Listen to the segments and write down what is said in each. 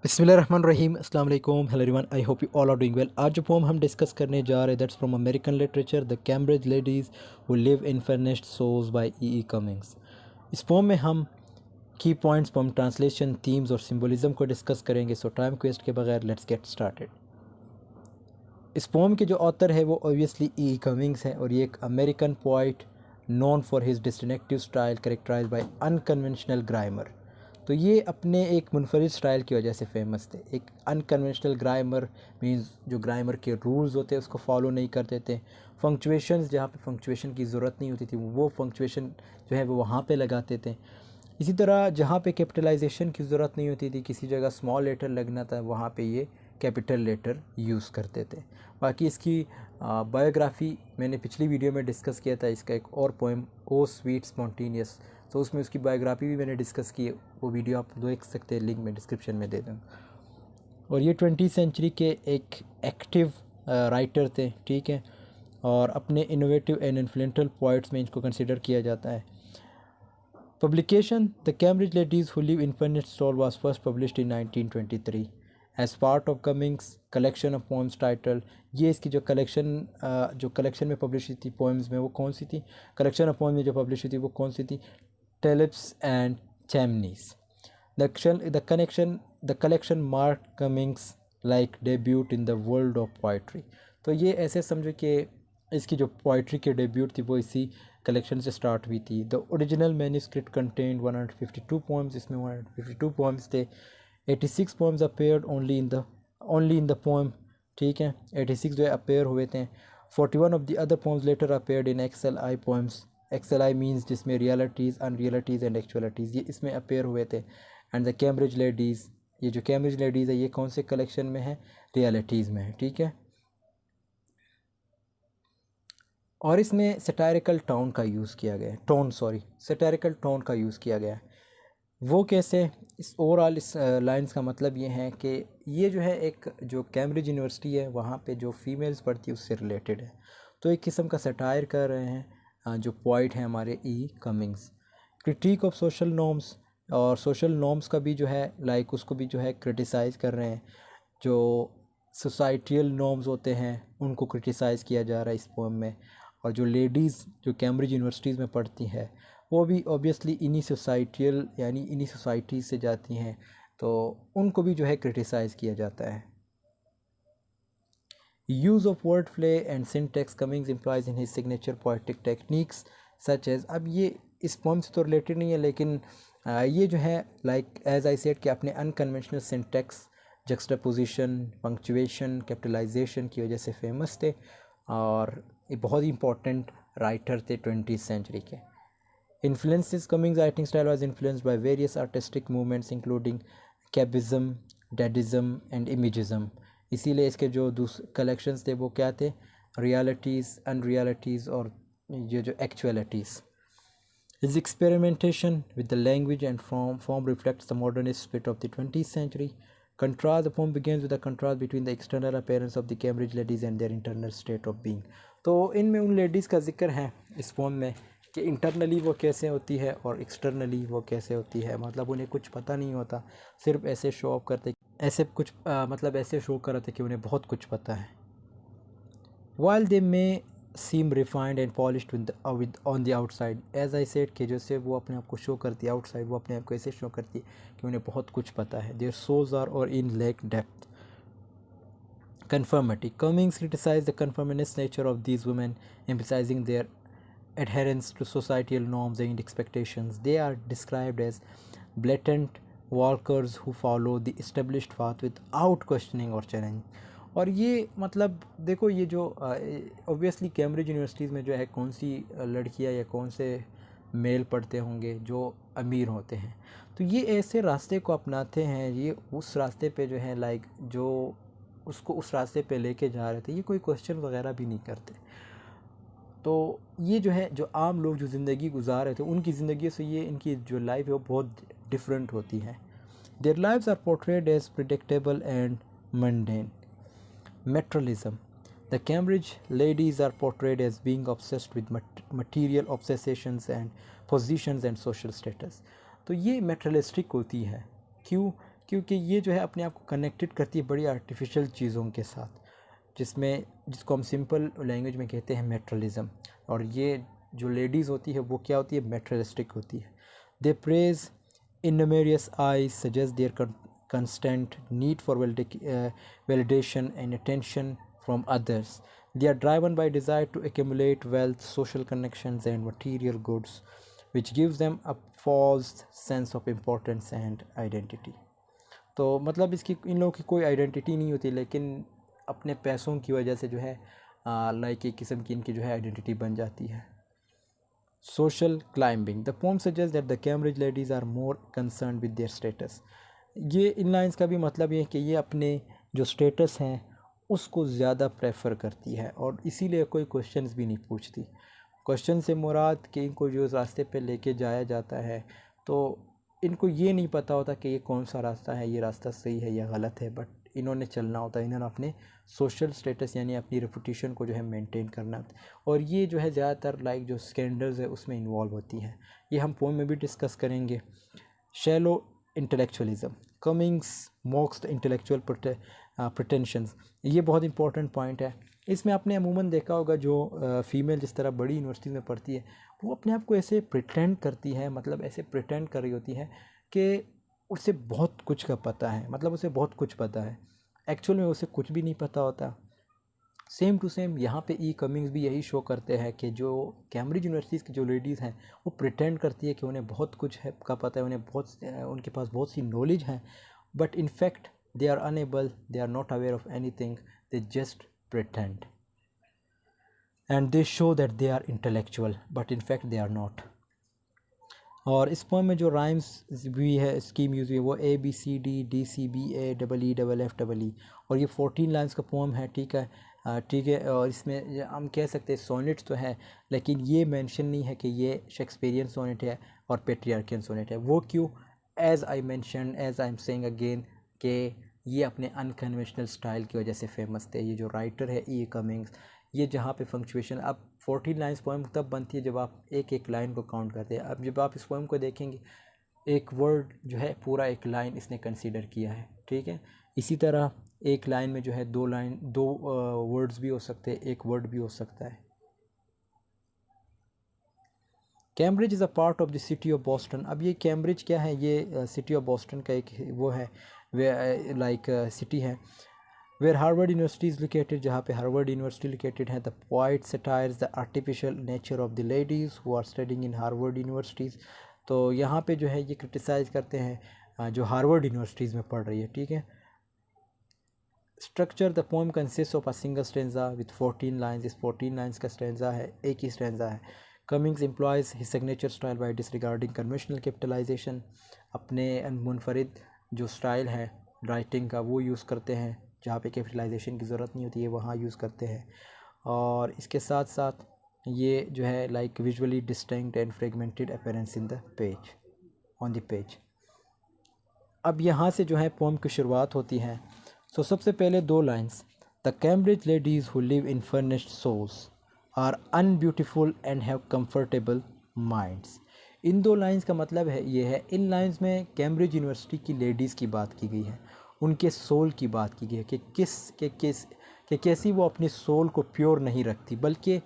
बिस्मिल्लाहिर्रहमानिर्रहीम अस्सलाम वालेकुम hello everyone I hope you all are doing well. आज जो पोम हम डिस्कस करने जा रहे हैं that's from American literature the Cambridge ladies who live in furnished souls by E Cummings. इस पोम में हम key points poem translation themes और सिंबलिज्म को डिस्कस करेंगे। सो टाइम वेस्ट के बगैर लेट्स गेट स्टार्टेड। इस पोम के जो ऑथर है वो ऑब्वियसली ई कमिंग्स है और ये एक American poet known for his distinctive style characterize by unconventional grammar. तो ये अपने एक मुनफरिद स्टाइल की वजह से फेमस थे। एक अनकन्वेंशनल ग्रामर मींस जो ग्रामर के रूल्स होते हैं उसको फॉलो नहीं करते थे। फंक्चुएशंस जहाँ पे फंक्चुएशन की ज़रूरत नहीं होती थी वो फंक्चुएशन जो है वो वहाँ पे लगाते थे। इसी तरह जहाँ पे कैपिटलाइजेशन की ज़रूरत नहीं होती थी, किसी जगह स्मॉल लेटर लगना था, वहाँ पे ये कैपिटल लेटर यूज़ करते थे। बाकी इसकी बायोग्राफ़ी मैंने पिछली वीडियो में डिस्कस किया था। इसका एक और पोएम ओ स्वीट स्पॉन्टेनियस, तो उसमें उसकी बायोग्राफ़ी भी मैंने डिस्कस की है। वो वीडियो आप देख सकते हैं, लिंक में डिस्क्रिप्शन में दे दूँगा। और ये 20वीं सेंचुरी के एक एक्टिव राइटर थे, ठीक है, और अपने इनोवेटिव एंड इन्फ्लुएंशियल पोइट्स में इनको कंसिडर किया जाता है। Publication: The Cambridge Ladies Who Live in Furnished Stall was first published in 1923 as part of Cummings' collection of poems titled, ये इसकी जो कलेक्शन में पब्लिश हुई थी पोएम्स में वो कौन सी थी, कलेक्शन ऑफ पोएम में जो पब्लिश हुई थी वो कौन सी थी, Tulips and Chimneys। The collection marked Cummings' like debut in the world of poetry। तो ये ऐसे समझो कि इसकी जो पोइट्री की डेब्यूट थी वो इसी कलेक्शन से स्टार्ट हुई थी। The original manuscript contained 152 poems, इसमें 152 पोएम्स थे। 86 poems appeared only in the poem, ठीक है, 86 जो है अपेयर हुए थे। 41 of the other poems later appeared in excel I poems. Excel I means जिसमें रियलिटीज़, अनरियलिटीज़ एंड एक्चुअलिटीज़, ये इसमें अपेयर हुए थे। एंड द कैम्ब्रिज लेडीज़, ये जो कैम्ब्रिज लेडीज़ है ये कौन से कलेक्शन में है, रियलिटीज़ में है, ठीक है। और इसमें सटायरिकल टोन का यूज़ किया गया है, सटायरिकल टोन का यूज़ किया गया है। वो कैसे, इस ओवरऑल इस लाइंस का मतलब ये है कि ये जो है एक जो कैम्ब्रिज यूनिवर्सिटी है वहाँ पे जो फीमेल्स पढ़ती है उससे रिलेटेड है। तो एक किस्म का सटायर कर रहे हैं जो पोइट हैं हमारे E Cummings. Critic of social norms, और सोशल नॉर्म्स का भी जो है लाइक उसको भी जो है क्रिटिसाइज़ कर रहे हैं। जो सोसाइटियल नॉर्म्स होते हैं उनको क्रिटिसाइज़ किया जा रहा है इस पोएम में। और जो लेडीज़ जो कैम्ब्रिज यूनिवर्सिटीज़ में पढ़ती हैं वो भी ऑब्वियसली इन्हीं सोसाइटियल यानी इन्हीं सोसाइटीज़ से जाती हैं, तो उनको भी जो है क्रिटिसाइज़ किया जाता है। Use of word play and syntax Cummings implies in his signature poetic techniques such as, अब ये इस पोएम से तो रिलेटेड नहीं है लेकिन ये जो है लाइक एज आई सेड कि अपने अनकन्वेंशनल सिंटेक्स, जक्सटापोजिशन, पंक्चुएशन, कैपिटलाइजेशन की वजह से फेमस थे और ये बहुत ही इंपॉर्टेंट राइटर थे 20वीं सेंचुरी के। Influences: Cummings' writing style was influenced by various artistic movements including Cubism, Dadaism and Imagism। इसीलिए इसके जो कलेक्शंस थे वो क्या थे, रियलिटीज़, अनरियलिटीज़ और ये जो एक्चुअलिटीज़। His experimentation with the language and form reflects the modernist spirit of the 20th century. Contrast: the poem begins with a contrast between the external appearance of the Cambridge ladies and their internal state of being। तो इनमें उन ladies का जिक्र है इस poem में कि internally वो कैसे होती है और एक्सटर्नली वो कैसे होती है, मतलब उन्हें कुछ पता नहीं होता, सिर्फ ऐसे शो ऑफ करते, ऐसे कुछ मतलब ऐसे शो कर रहे थे कि उन्हें बहुत कुछ पता है। While they may seem refined and polished on the outside, as I said कि जैसे वो अपने आप को शो करती है आउटसाइड, वो अपने आप को ऐसे शो करती है कि उन्हें बहुत कुछ पता है। Their souls are or in lack depth। Conformity: Cummings criticized the conformist nature of these women, emphasizing their adherence to societal norms and expectations. They are described as blatant walkers who follow the established path without questioning or challenging। और ये मतलब देखो ये जो obviously Cambridge universities में जो है कौन सी लड़कियां या कौन से मेल पढ़ते होंगे जो अमीर होते हैं, तो ये ऐसे रास्ते को अपनाते हैं, ये उस रास्ते पे जो है लाइक जो उसको उस रास्ते पे लेके जा रहे थे, ये कोई क्वेश्चन वगैरह भी नहीं करते। तो ये जो है जो आम लोग जो ज़िंदगी गुजार रहे थे उनकी ज़िंदगी से ये इनकी जो लाइफ है वो बहुत डिफरेंट होती है। Their lives are portrayed as predictable and mundane. Materialism: The Cambridge ladies are portrayed as being obsessed with material obsessions and positions and social status। तो ये मेटरलिस्टिक होती है, क्यों? क्योंकि ये जो है अपने आप को कनेक्टेड करती है बड़ी आर्टिफिशियल चीज़ों के साथ, जिसको हम सिंपल लैंग्वेज में कहते हैं मेट्रलिज्म। और ये जो लेडीज़ होती है वो क्या होती है, मेट्रलिस्टिक होती है। दे praise in numerous eyes, suggest their constant need for validation and attention from others. They are driven by desire to accumulate wealth, social connections, and material goods, which gives them a false sense of importance and identity. तो मतलब इसकी इन लोगों की कोई identity नहीं होती, लेकिन अपने पैसों की वजह से जो है लाइक एक किस्म की इनकी जो है आइडेंटिटी बन जाती है। Social climbing, the poem suggest that the Cambridge ladies are more concern with their status. ये इन लाइन्स का भी मतलब ये है कि ये अपने जो स्टेटस हैं उसको ज़्यादा प्रेफर करती है, और इसीलिए कोई क्वेश्चंस भी नहीं पूछती। क्वेश्चन से मुराद कि इनको जो रास्ते पे लेके जाया जाता है तो इनको ये नहीं पता होता कि ये कौन सा रास्ता है, ये रास्ता सही है या गलत है, बट इन्होंने चलना होता है, इन्होंने अपने सोशल स्टेटस यानी अपनी रेपुटेशन को जो है मेंटेन करना होता है। और ये जो है ज़्यादातर लाइक जो स्कैंडल्स है उसमें इन्वॉल्व होती हैं। ये हम पोएम में भी डिस्कस करेंगे। Shallow intellectualism, Cummings mocks the intellectual pretensions. ये बहुत इंपॉर्टेंट पॉइंट है। इसमें आपने अमूमन देखा होगा जो फ़ीमेल जिस तरह बड़ी यूनिवर्सिटी में पढ़ती है वो अपने आप को ऐसे प्रिटेंड करती है, मतलब ऐसे प्रिटेंड कर रही होती है कि उसे बहुत कुछ का पता है, मतलब उसे बहुत कुछ पता है, एक्चुअल में उसे कुछ भी नहीं पता होता। सेम टू सेम यहाँ पे ई कमिंग्स भी यही शो करते हैं कि जो कैम्ब्रिज यूनिवर्सिटीज़ की जो लेडीज़ हैं वो प्रिटेंड करती है कि उन्हें बहुत कुछ है का पता है, उन्हें उनके पास बहुत सी नॉलेज है, but in fact they are unable, they are not aware of anything, they just pretend and they show that they are intellectual but in fact they are not. और इस पोएम में जो राइम्स भी है scheme use हुई है वो ABCD DCBA EE और ये 14 लाइन्स का पोएम है, ठीक है। ठीक है, और इसमें हम कह सकते हैं सोनेट्स तो है, लेकिन ये मेंशन नहीं है कि ये शेक्सपियरियन सोनेट है और पेट्रियार्कियन सोनेट है। वो क्यों? As I am saying again कि ये अपने अनकन्वेंशनल स्टाइल की वजह से फेमस थे। ये जो राइटर है ई कमिंग्स, ये जहाँ पे पंक्चुएशन, अब 14 लाइन्स पोएम तब बनती है जब आप एक एक लाइन को काउंट करते हैं। अब जब आप इस पोएम को देखेंगे एक वर्ड जो है पूरा एक लाइन इसने कंसीडर किया है, ठीक है। इसी तरह एक लाइन में जो है दो वर्ड्स भी हो सकते हैं, एक वर्ड भी हो सकता है। Cambridge is a part of the city of Boston. अब ये कैम्ब्रिज क्या है? ये सिटी ऑफ बॉस्टन का एक वो है, वे लाइक सिटी है। Where Harvard University is located, जहाँ पे हार्वर्ड यूनिवर्सिटी लोकेटेड है। The poet satires the artificial nature of the ladies who are studying in Harvard universities. तो यहाँ पे जो है ये क्रिटिसाइज़ करते हैं जो हार्वर्ड यूनिवर्सिटीज़ में पढ़ रही है, ठीक है। Structure, the poem consist of a single stanza with 14 lines. इस 14 लाइन्स का स्टेंजा है, एक ही स्टेंजा है। Cummings employs his signature style by disregarding conventional capitalisation. अपने मुनफरिद जो स्टाइल है राइटिंग का वो यूज़ करते हैं, जहाँ पे कैपिटलाइजेशन की ज़रूरत नहीं होती है वहाँ यूज़ करते हैं। और इसके साथ साथ ये जो है like visually distinct and fragmented appearance in the page on the page. अब यहाँ से जो है पोम की शुरुआत होती है। सो सबसे पहले दो lines, the Cambridge ladies who live in furnished souls are unbeautiful and have comfortable minds. इन दो लाइंस का मतलब है ये है, इन लाइंस में कैम्ब्रिज यूनिवर्सिटी की लेडीज़ की बात की गई है, उनके सोल की बात की गई है कि कैसी वो अपनी सोल को प्योर नहीं रखती बल्कि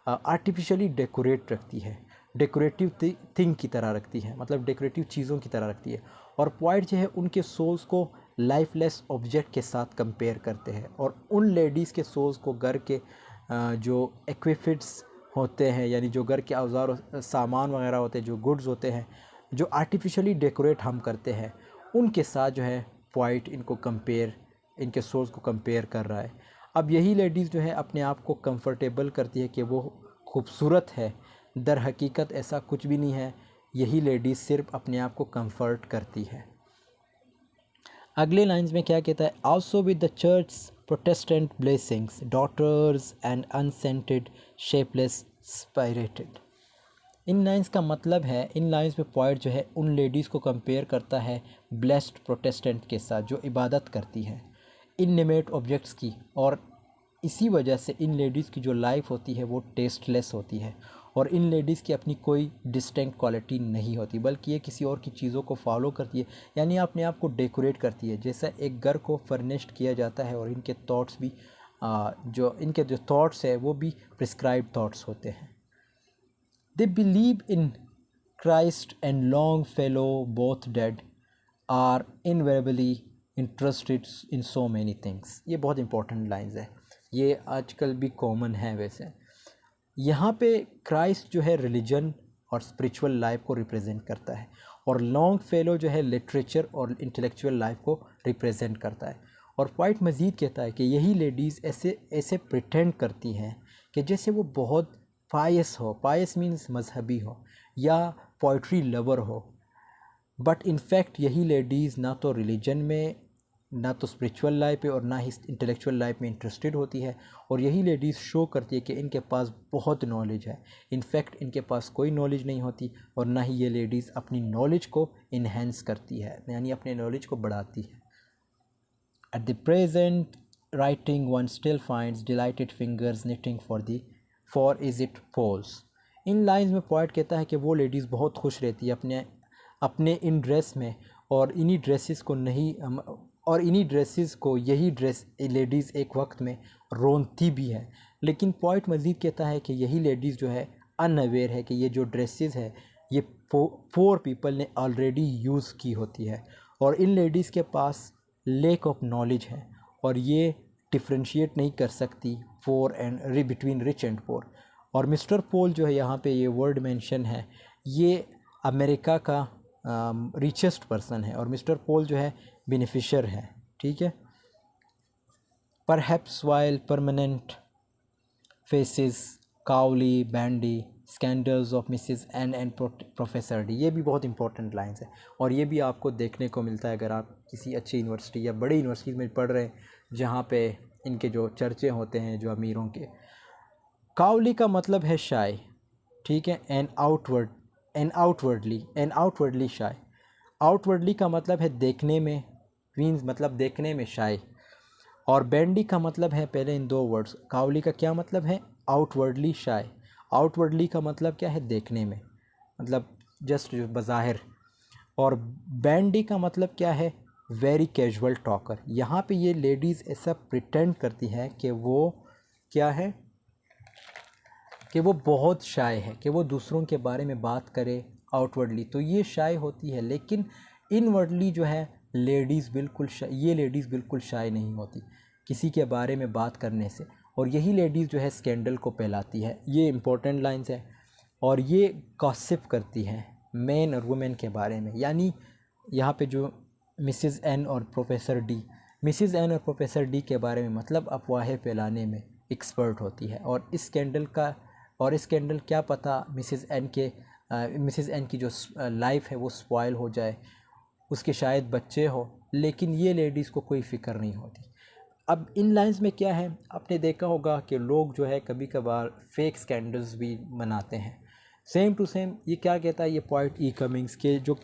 आर्टिफिशियली डेकोरेट रखती है, डेकोरेटिव थिंग की तरह रखती है, मतलब डेकोरेटिव चीज़ों की तरह रखती है। और पॉइंट जो है उनके सोल्स को लाइफलेस ऑब्जेक्ट के साथ कंपेयर करते हैं, और उन लेडीज़ के सोल्स को घर के जो इक्विपमेंट्स होते हैं, यानी जो घर के औजार सामान वगैरह होते हैं, जो गुड्स होते हैं, जो आर्टिफिशियली डेकोरेट हम करते हैं, उनके साथ जो है पॉइंट इनके सोल्स को कंपेयर कर रहा है। अब यही लेडीज़ जो है अपने आप को कंफर्टेबल करती है कि वो खूबसूरत है, दर हकीकत ऐसा कुछ भी नहीं है। यही लेडीज़ सिर्फ अपने आप को कंफर्ट करती है। अगले लाइंस में क्या कहता है? Also with the church protestant blessings daughters and unscented shapeless spirited. इन लाइंस का मतलब है, इन लाइंस में पॉइंट जो है उन लेडीज़ को कंपेयर करता है ब्लेस्ड प्रोटेस्टेंट के साथ जो इबादत करती है इननिमेट ऑब्जेक्ट्स की, और इसी वजह से इन लेडीज़ की जो लाइफ होती है वो टेस्टलेस होती है और इन लेडीज़ की अपनी कोई डिस्टिंक्ट क्वालिटी नहीं होती, बल्कि ये किसी और की चीज़ों को फॉलो करती है, यानी अपने आप को डेकोरेट करती है। जैसा एक घर को फर्निश्ड किया जाता है, और इनके थॉट्स भी जो थॉट्स है वो भी प्रिस्क्राइब्ड थॉट्स होते हैं। They believe in Christ and Longfellow both dead are invariably interested in so many things. ये बहुत इंपॉर्टेंट लाइंस है, ये आजकल भी कॉमन है। वैसे यहाँ पे क्राइस्ट जो है रिलीजन और स्पिरिचुअल लाइफ को रिप्रेजेंट करता है, और लॉन्ग फेलो जो है लिटरेचर और इंटेलेक्चुअल लाइफ को रिप्रेजेंट करता है। और पॉइंट मज़ीद कहता है कि यही लेडीज़ ऐसे ऐसे प्रिटेंड करती हैं कि जैसे वो बहुत पायस हो, पायस मीन्स मजहबी हो या पोइट्री लवर हो, बट इनफैक्ट यही लेडीज़ ना तो रिलीजन में, ना तो स्पिरिचुअल लाइफ पे और ना ही इंटेलेक्चुअल लाइफ में इंटरेस्टेड होती है। और यही लेडीज़ शो करती है कि इनके पास बहुत नॉलेज है, इनफैक्ट इनके पास कोई नॉलेज नहीं होती, और ना ही ये लेडीज़ अपनी नॉलेज को इन्हेंस करती है, यानी अपने नॉलेज को बढ़ाती है। At the present writing one still finds delighted fingers knitting for is it Poles. इन लाइन्स में पॉइंट कहता है कि वो लेडीज़ बहुत खुश रहती है अपने इन ड्रेस में, और इन्हीं ड्रेसेस को यही ड्रेस लेडीज़ एक वक्त में रोनती भी है। लेकिन पॉइंट मज़ीद कहता है कि यही लेडीज़ जो है अनअवेयर है कि ये जो ड्रेसेस है ये पोर पीपल ने ऑलरेडी यूज़ की होती है, और इन लेडीज़ के पास लेक ऑफ नॉलेज है, और ये डिफ्रेंशिएट नहीं कर सकती बिटवीन रिच एंड पोर। और मिस्टर पोल जो है यहाँ पे ये वर्ड मेंशन है, ये अमेरिका का रिचेस्ट पर्सन है, और मिस्टर पोल जो है बेनिफिशर है, ठीक है। Perhaps while permanent faces coyly bandy scandals of Mrs N and Professor D. ये भी बहुत इंपॉर्टेंट लाइंस है, और ये भी आपको देखने को मिलता है अगर आप किसी अच्छी यूनिवर्सिटी या बड़ी यूनिवर्सिटी में पढ़ रहे हैं जहाँ पे इनके जो चर्चे होते हैं जो अमीरों के। काउली का मतलब है शाय, ठीक है, एंड आउटवर्डली शाय। आउटवर्डली का मतलब है देखने में, मीन्स मतलब देखने में शाय। और बैंडी का मतलब है, पहले इन दो वर्ड्स, काउली का क्या मतलब है, आउटवर्डली शाय। आउटवर्डली का मतलब क्या है, देखने में, मतलब जस्ट बज़ाहिर। और बैंडी का मतलब क्या है, वेरी कैजुअल टॉकर। यहाँ पे ये लेडीज़ ऐसा प्रिटेंड करती है कि वो क्या है, कि वो बहुत शाय है, कि वो दूसरों के बारे में बात करे आउटवर्डली, तो ये शाय होती है। लेकिन इनवर्डली जो है लेडीज़ ये लेडीज़ बिल्कुल शाय नहीं होती किसी के बारे में बात करने से, और यही लेडीज़ जो है स्कैंडल को फैलाती है। ये इंपॉर्टेंट लाइंस है, और ये गॉसिप करती हैं मैन और वुमेन के बारे में। यानी यहाँ पे जो मिसेस एन और प्रोफेसर डी के बारे में मतलब अफवाहें फैलाने में एक्सपर्ट होती है। और इस स्कैंडल क्या पता मिसेस एन की जो लाइफ है वो स्पॉइल हो जाए, उसके शायद बच्चे हो, लेकिन ये लेडीज़ को कोई फ़िक्र नहीं होती। अब इन लाइंस में क्या है, आपने देखा होगा कि लोग जो है कभी कभार फेक स्कैंडल्स भी बनाते हैं। सेम टू सेम ये क्या कहता है, ये पॉइंट ई कमिंग्स के जो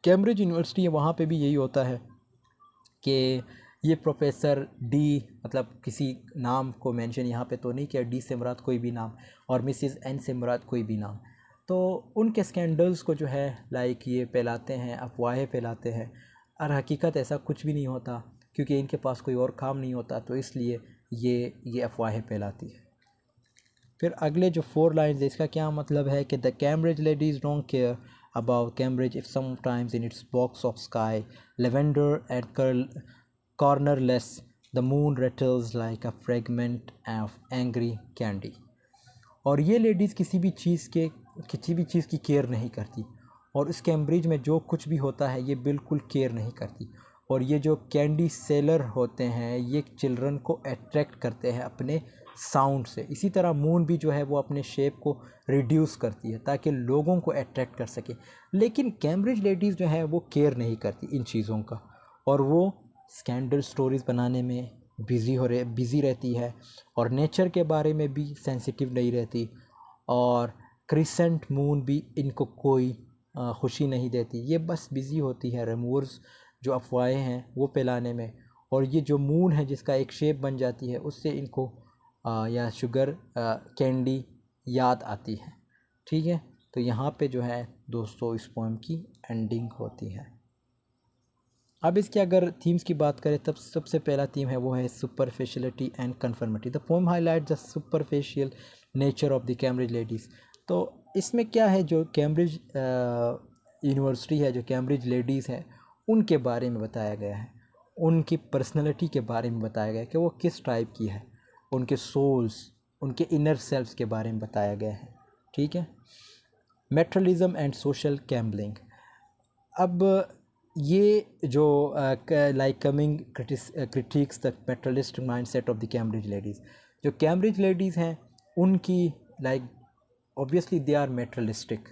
कैम्ब्रिज यूनिवर्सिटी है वहाँ पे भी यही होता है कि ये प्रोफेसर डी, मतलब किसी नाम को मेंशन यहाँ पे तो नहीं किया, डी से मुराद कोई भी नाम, और मिसेस एन से मुराद कोई भी नाम, तो उनके स्कैंडल्स को जो है लाइक ये फैलाते हैं, अफवाहें फैलाते हैं, और हकीकत ऐसा कुछ भी नहीं होता, क्योंकि इनके पास कोई और काम नहीं होता, तो इसलिए ये अफवाहें फैलाती है। फिर अगले जो 4 लाइन्स है इसका क्या मतलब है कि the Cambridge ladies don't care about Cambridge if sometimes in its box of sky lavender and cornerless the moon rattles like a fragment of angry candy. और ये लेडीज़ किसी भी चीज़ की केयर नहीं करती, और इस कैम्ब्रिज में जो कुछ भी होता है ये बिल्कुल केयर नहीं करती। और ये जो कैंडी सेलर होते हैं ये चिल्ड्रन को अट्रैक्ट करते हैं अपने साउंड से। इसी तरह मून भी जो है वो अपने शेप को रिड्यूस करती है ताकि लोगों को अट्रैक्ट कर सके। लेकिन कैम्ब्रिज लेडीज़ जो है वो केयर नहीं करती इन चीज़ों का, और वो स्कैंडल स्टोरीज़ बनाने में बिज़ी रहती है, और नेचर के बारे में भी सेंसिटिव नहीं रहती, और क्रिसेंट मून भी इनको कोई खुशी नहीं देती। ये बस बिज़ी होती है रमूर्स जो अफवाहें हैं वो फैलाने में, और ये जो मून है जिसका एक शेप बन जाती है उससे इनको या शुगर कैंडी याद आती है। ठीक है, तो यहाँ पे जो है दोस्तों इस पोएम की एंडिंग होती है। अब इसके अगर थीम्स की बात करें तब सबसे पहला थीम है वो है superficiality and conformity. The poem highlight the superficial nature of the Cambridge ladies. तो इसमें क्या है, जो कैम्ब्रिज यूनिवर्सिटी है, जो कैम्ब्रिज लेडीज़ है, उनके बारे में बताया गया है, उनकी पर्सनैलिटी के बारे में बताया गया है कि वो किस टाइप की है, उनके सोल्स, उनके इनर सेल्फ्स के बारे में बताया गया है। ठीक है, मेट्रलिज्म एंड सोशल कैम्बलिंग। अब ये जो like Cummings critics the materialist mindset of the Cambridge ladies. जो कैम्ब्रिज लेडीज़ हैं उनकी like obviously they are materialistic,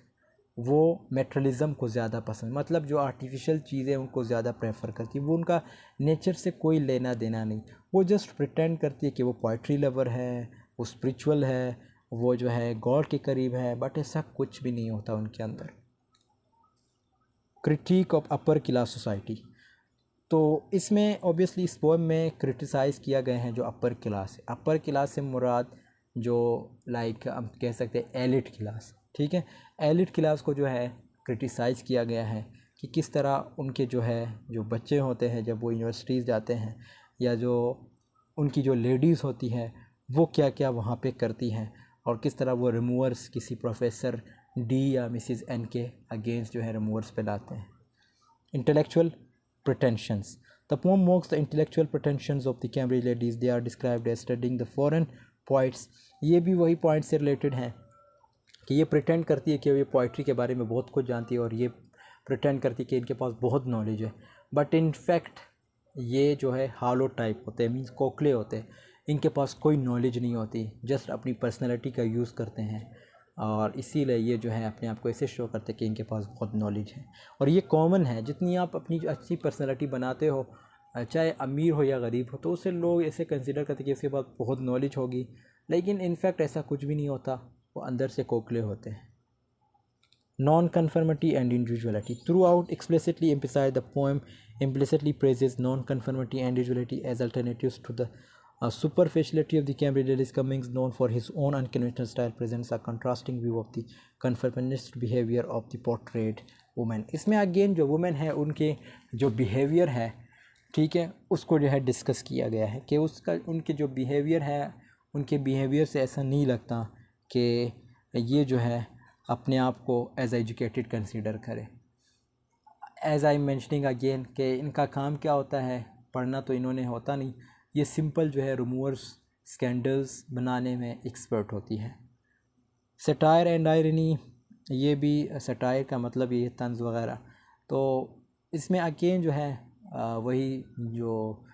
वो मेटलिज़म को ज़्यादा पसंद, मतलब जो आर्टिफिशियल चीज़ें उनको ज़्यादा प्रेफर करती है, वो उनका नेचर से कोई लेना देना नहीं। वो जस्ट प्रिटेंड करती है कि वो पोइट्री लवर है, वो स्पिरिचुअल है, वो जो है गॉड के करीब है, बट ऐसा कुछ भी नहीं होता उनके अंदर। Critic of upper class society. तो इसमें ऑब्वियसली इस पोएम में क्रिटिसाइज़ किया गए हैं जो अपर क्लास है। अपर क्लास से मुराद जो लाइक हम कह सकते हैं एलिट क्लास। ठीक है, एलिट क्लास को जो है क्रिटिसाइज़ किया गया है कि किस तरह उनके जो है जो बच्चे होते हैं जब वो यूनिवर्सिटीज़ जाते हैं, या जो उनकी जो लेडीज़ होती हैं वो क्या क्या वहाँ पे करती हैं, और किस तरह वो रिमूवर्स किसी प्रोफेसर डी या मिसिस एन के अगेंस्ट जो है रिमूवर्स पे लाते हैं। Intellectual pretensions. The poem mocks the intellectual pretensions of the Cambridge ladies. They are described as studying the foreign poets. ये भी वही पॉइंट से रिलेटेड हैं कि ये प्रिटेंड करती है कि ये पोइट्री के बारे में बहुत कुछ जानती है, और ये प्रिटेंड करती है कि इनके पास बहुत नॉलेज है, बट इन फैक्ट ये जो है हालो टाइप होते हैं, मीन्स खोखले होते हैं, इनके पास कोई नॉलेज नहीं होती, जस्ट अपनी पर्सनैलिटी का यूज़ करते हैं, और इसीलिए ये जो है अपने आप को ऐसे शो करते हैं कि इनके पास बहुत नॉलेज है। और ये कॉमन है, जितनी आप अपनी अच्छी पर्सनैलिटी बनाते हो, चाहे अमीर हो या गरीब हो, तो उसे लोग ऐसे कंसिडर करते हैं कि इसके पास बहुत नॉलेज होगी, लेकिन इनफैक्ट ऐसा कुछ भी नहीं होता, वो अंदर से खोखले होते हैं। Non-conformity and individuality. Throughout, explicitly emphasize the poem implicitly praises non-conformity and individuality as alternatives to the superficiality of the Cambridge ladies. Cummings, known for his own unconventional style, presents a contrasting view of the conformist behavior of the portrayed woman. इसमें again जो women है उनके जो behaviour है, ठीक है, उसको जो है डिस्कस किया गया है कि उसका उनके जो बिहेवियर है, उनके बिहेवियर से ऐसा नहीं लगता कि ये जो है अपने आप को एज एजुकेटेड कंसीडर करें। एज आई मैंशनिंग अगेन कि इनका काम क्या होता है, पढ़ना तो इन्होंने होता नहीं, ये सिंपल जो है रूमर्स स्कैंडल्स बनाने में एक्सपर्ट होती है। सटायर एंड आयरनी, ये भी सटायर का मतलब ये तंज वगैरह, तो इसमें अगेन जो है वही जो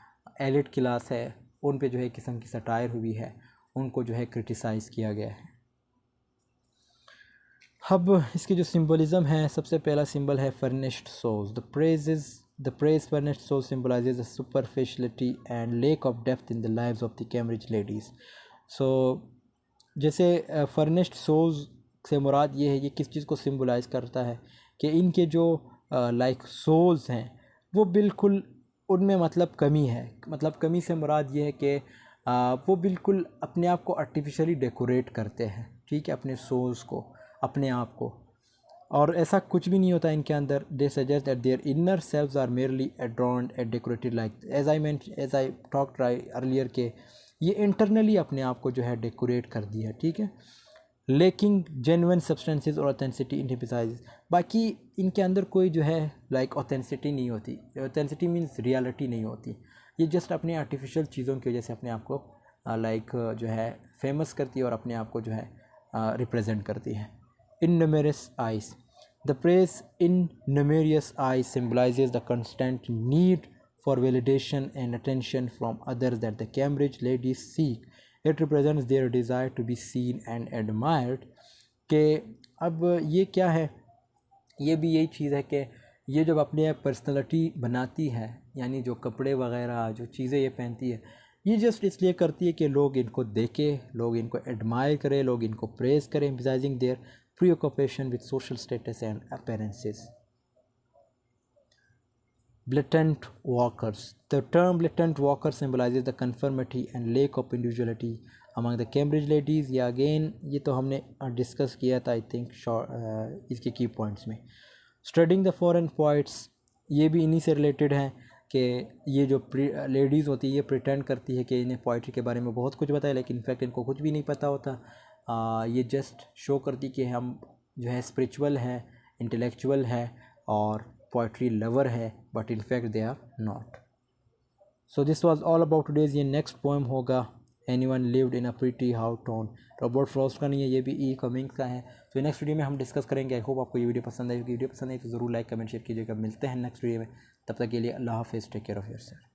एलिट क्लास है उन पे जो है किस्म की सटायर हुई है, उनको जो है क्रिटिसाइज़ किया गया है। अब इसके जो सिंबलिज़म है, सबसे पहला सिंबल है furnished souls. The phrase furnished soul symbolises the superficiality and lack of depth in the lives of the Cambridge ladies. So जैसे फर्निश्ड सोल्स से मुराद ये है, ये किस चीज़ को सिंबलाइज करता है कि इनके जो लाइक सोल्स हैं वो बिल्कुल उनमें मतलब कमी है, मतलब कमी से मुराद ये है कि वो बिल्कुल अपने आप को आर्टिफिशियली डेकोरेट करते हैं, ठीक है, अपने सोल्स को, अपने आप को, और ऐसा कुछ भी नहीं होता इनके अंदर। They suggest that their inner selves are merely adorned and decorated like as I talked earlier के ये इंटरनली अपने आप को जो है डेकोरेट कर दिया, ठीक है, लेकिन जेन्युइन सब्सटेंसेस और ऑथेंटिसिटी इंडिविजुअलाइज। बाकी इनके अंदर कोई जो है लाइक ऑथेंटिसिटी नहीं होती, ऑथेंटिसिटी मीन्स रियलिटी नहीं होती, ये जस्ट अपने आर्टिफिशियल चीज़ों की वजह से अपने आप को लाइक जो है फेमस करती है और अपने आप को जो है रिप्रेजेंट करती है। In numerous eyes. The praise in numerous eyes symbolizes the constant need for validation and attention from others that the Cambridge ladies seek. It represents their desire to be seen and admired. कि अब ये क्या है, ये भी यही चीज़ है कि ये जब अपने पर्सनैलिटी बनाती है, यानी जो कपड़े वगैरह जो चीज़ें ये पहनती है, ये जस्ट इसलिए करती है कि लोग इनको देखें, लोग इनको एडमायर करें, लोग इनको प्रेज़ करें, emphasising their preoccupation with social status and appearances. Blatant walkers. The term blatant walker symbolizes the conformity and lack of individuality among the Cambridge ladies, या अगेन ये तो हमने डिस्कस किया था आई थिंक इसके की पॉइंट्स में। स्टडिंग द फॉरेन पोइट्स, ये भी इन्हीं से रिलेटेड है कि ये जो लेडीज़ होती है ये प्रिटेंड करती है कि इन्हें पोइट्री के बारे में बहुत कुछ पता है, लेकिन इनफैक्ट इनको कुछ भी नहीं पता होता। ये जस्ट शो करती कि हम जो है स्पिरिचुअल हैं, इंटेलेक्चुअल है और पोइट्री लवर है, but in fact they are not. So this was all about today's. ये नेक्स्ट पोएम होगा anyone lived in a pretty how town. Robert Frost का नहीं है, ये भी ई कमिंग्स का है। तो नेक्स्ट वीडियो में हम डिस्कस करेंगे। आई होप आपको ये वीडियो पसंद आएगी। वीडियो पसंद आई तो ज़रूर लाइक कमेंट शेयर कीजिएगा। मिलते हैं नेक्स्ट वीडियो में, तब तक के लिए अल्लाह हाफिज़, टेक केयर ऑफ़ योरसेल्फ।